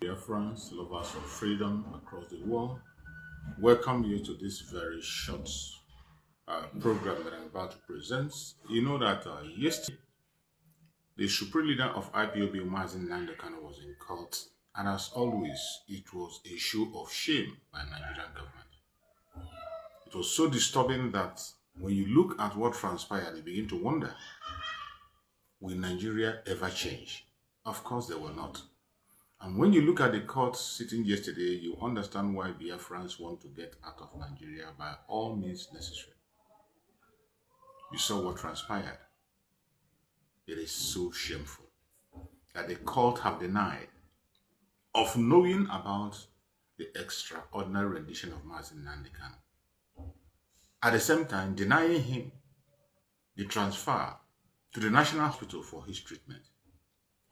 Biafrans, lovers of freedom across the world, welcome you to this very short program that I'm about to present. You know that yesterday, the Supreme Leader of IPOB, Mazi Nnamdi Kanu, was in court, and as always, it was a show of shame by the Nigerian government. It was so disturbing that when you look at what transpired, you begin to wonder, will Nigeria ever change? Of course, they will not. And when you look at the court sitting yesterday, you understand why Biafrans want to get out of Nigeria by all means necessary. You saw what transpired. It is so shameful that the court have denied of knowing about the extraordinary rendition of Mazi Nnamdi Kanu. At the same time, denying him the transfer to the National Hospital for his treatment.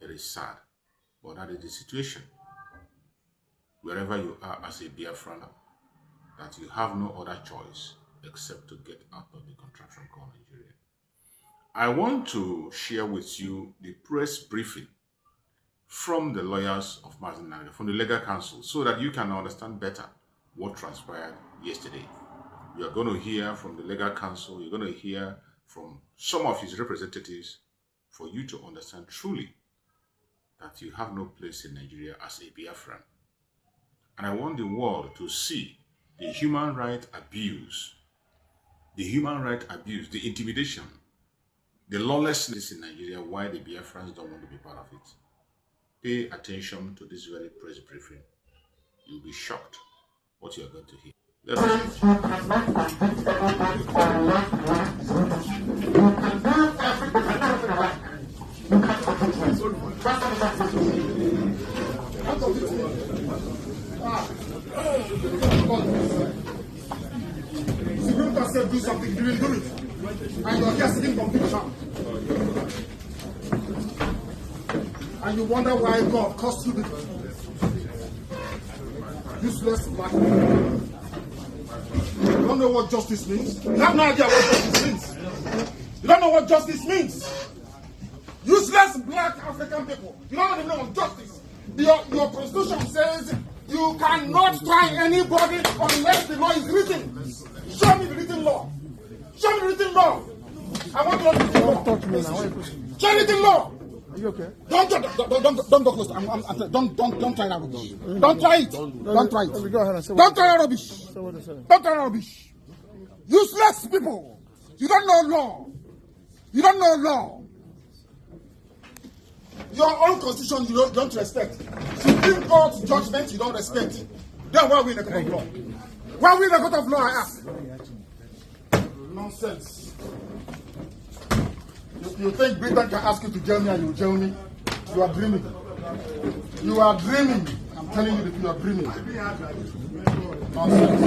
It is sad, but that is the situation. Wherever you are as a Biafran, that you have no other choice except to get out of the contraption called Nigeria. I want to share with you the press briefing from the lawyers of Mazi Nnamdi, from the legal counsel, so that you can understand better what transpired yesterday. You are going to hear from the legal counsel, you're going to hear from some of his representatives for you to understand truly that you have no place in Nigeria as a Biafran. And I want the world to see the human right abuse, the intimidation, the lawlessness in Nigeria, why the Biafrans don't want to be part of it. Pay attention to this very press briefing. You'll be shocked what you're going to hear. Supreme Court said do something, you will do it. And you're here sitting conviction. And you wonder why God cost you this useless black man. You don't know what justice means. You have no idea what justice means. You don't know what justice means. Useless black African people. You don't even know what justice. Your constitution says you cannot try anybody unless the law is written. Show me the written law. Show me the written law. I want to know the written law. Talk to me now. Show me the written law. Are you okay? Don't go close. Don't try that rubbish. Don't try it. Don't try it. Go ahead and say don't try that rubbish. Don't try that rubbish. Useless people. You don't know law. You don't know law. Your own constitution you don't respect. Supreme Court judgment you don't respect. Then why are we in a court of law? Why are we in a court of law, I ask? Nonsense. You think Britain can ask you to jail me and you jail me? You are dreaming. You are dreaming. I'm telling you that you are dreaming. Nonsense.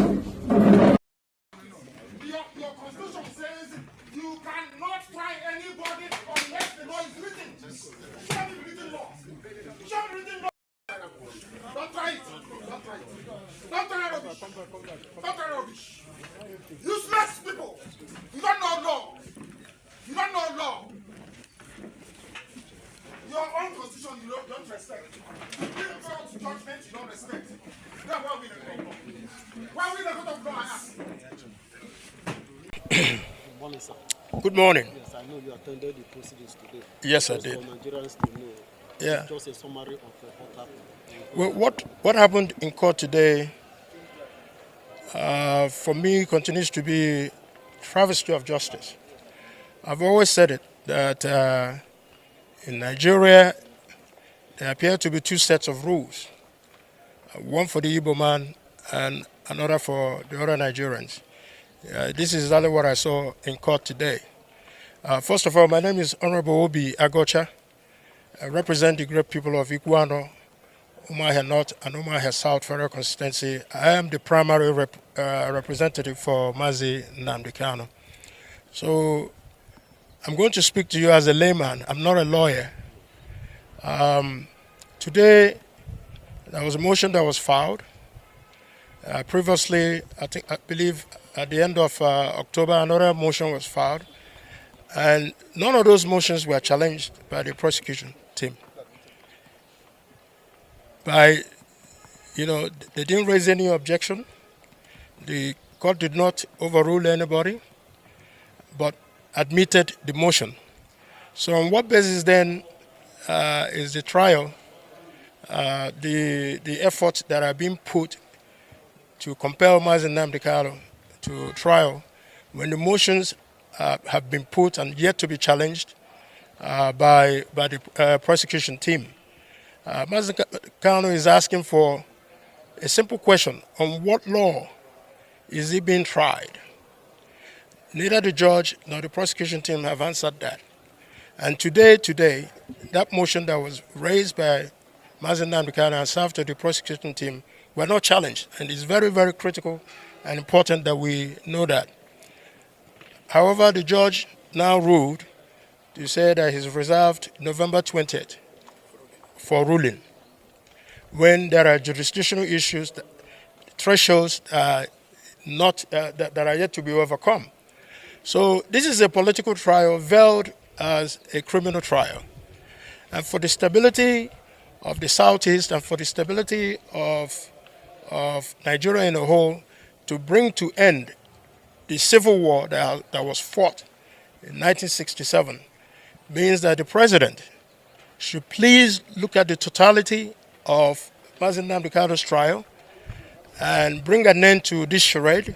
Your constitution says you cannot try anybody unless the law is written. Show me the written law. Show me the written law. Don't try it. Don't try it. Don't try rubbish. Don't try rubbish. Useless people. You don't know law. You don't know law. Your own constitution you don't respect. Supreme Court judgment you don't respect. Then why are we in a court of law? Why are we in a court of law, I ask? Good morning. Yes, I know you attended the proceedings today. Yes, I Just did. for Nigerians to know. Yeah. Just a summary of what happened. Well, what happened in court today, for me, continues to be travesty of justice. I've always said it, that in Nigeria, there appear to be two sets of rules. One for the Igbo man and another for the other Nigerians. This is exactly what I saw in court today. First of all, my name is Honorable Obi Agocha. I represent the great people of Iguano, Umuahia North and Umuahia South Federal Constituency. I am the primary representative for Mazi Nnamdi Kanu. So I'm going to speak to you as a layman. I'm not a lawyer. Today, there was a motion that was filed. Previously, I believe at the end of October, another motion was filed. And none of those motions were challenged by the prosecution team. By they didn't raise any objection. The court did not overrule anybody, but admitted the motion. So on what basis then is the trial, the efforts that are being put to compel Mazi Nnamdi Kanu to trial when the motions have been put and yet to be challenged by the prosecution team? Mazi Kanu is asking for a simple question: on what law is he being tried? Neither the judge nor the prosecution team have answered that. And today, that motion that was raised by Mazi Nnamdi Kanu and served to the prosecution team were not challenged. And it's very, very critical and important that we know that. However, the judge now ruled to say that he's reserved November 20th for ruling, when there are jurisdictional issues, thresholds that are yet to be overcome. So this is a political trial veiled as a criminal trial. And for the stability of the Southeast and for the stability of Nigeria in a whole, to bring to end the civil war that was fought in 1967, means that the president should please look at the totality of Mazi Nnamdi Kanu's trial and bring an end to this charade,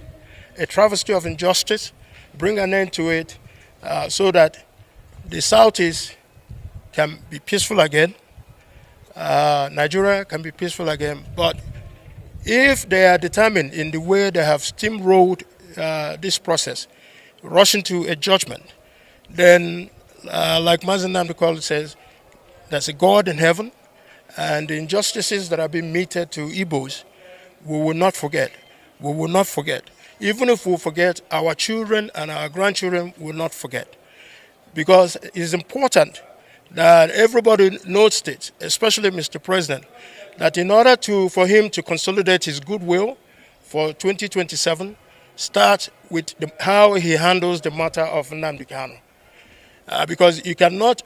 a travesty of injustice, bring an end to it so that the Southeast can be peaceful again, Nigeria can be peaceful again. But if they are determined in the way they have steamrolled this process, rushing to a judgment, then like Mazi Nnamdi Kanu says, there's a God in heaven, and the injustices that have been meted to Igbos, we will not forget. We will not forget. Even if we forget, our children and our grandchildren will not forget. Because it's important that everybody notes it, especially Mr. President, that in order for him to consolidate his goodwill for 2027, start with how he handles the matter of Nnamdi Kanu. Because you cannot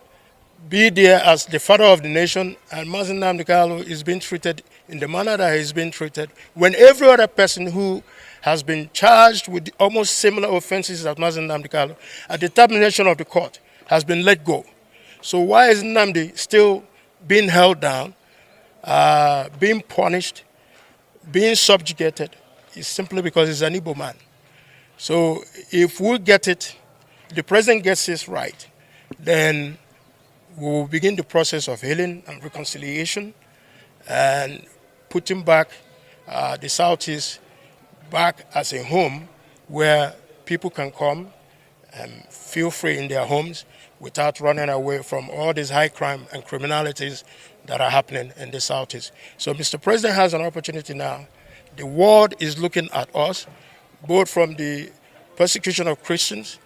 be there as the father of the nation and Mazi Nnamdi Kanu is being treated in the manner that he's been treated, when every other person who has been charged with almost similar offenses as Mazi Nnamdi Kanu, at the termination of the court, has been let go. So why is Nnamdi still being held down, being punished, being subjugated? It's simply because he's an Igbo man. So if we get it, the president gets this right, then we will begin the process of healing and reconciliation and putting back the Southeast back as a home where people can come and feel free in their homes without running away from all these high crime and criminalities that are happening in the Southeast. So Mr. President has an opportunity now. The world is looking at us, both from the persecution of Christians,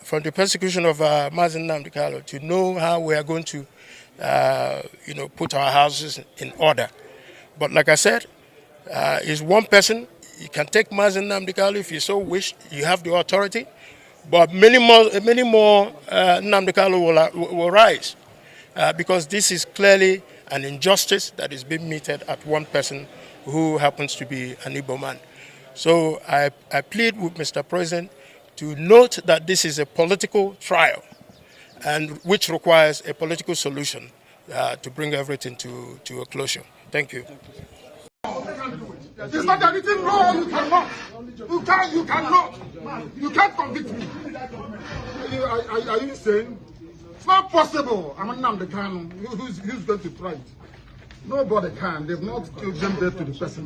from the persecution of Mazi Nnamdi Kanu, to know how we are going to put our houses in order. But like I said, is one person. You can take Mazi Nnamdi Kanu if you so wish. You have the authority. But many more Nnamdi Kanu will rise because this is clearly an injustice that is being meted at one person who happens to be an Igbo man. So I plead with Mr. President to note that this is a political trial and which requires a political solution to bring everything to a closure. Thank you. It's not anything wrong. You cannot. You cannot. You can't convict me. Are you saying it's not possible? I'm Nnamdi Kanu. Who's going to try it? Nobody can. They've not killed them dead to the person.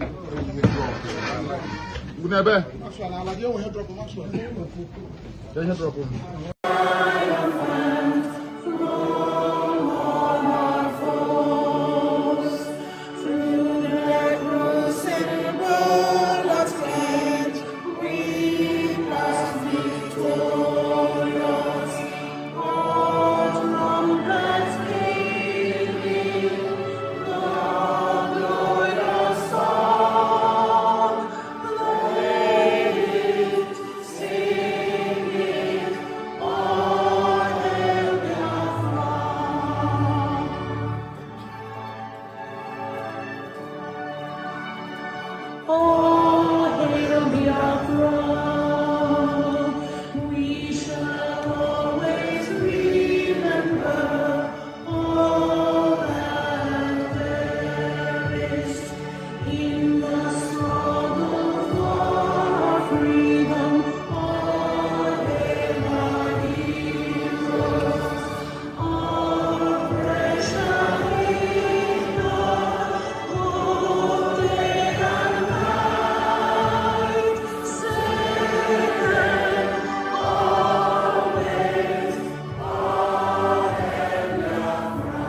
Oh, hail Biafra, we shall always remember all that perished in the struggle for our freedom. Oh, hail our heroes, our precious heroes, who day and night sacred always. Oh, hail Biafra.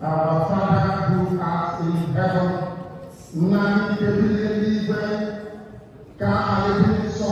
Our Father who art in heaven, Nnamdi Kanu, ka anyị bụ nsọ,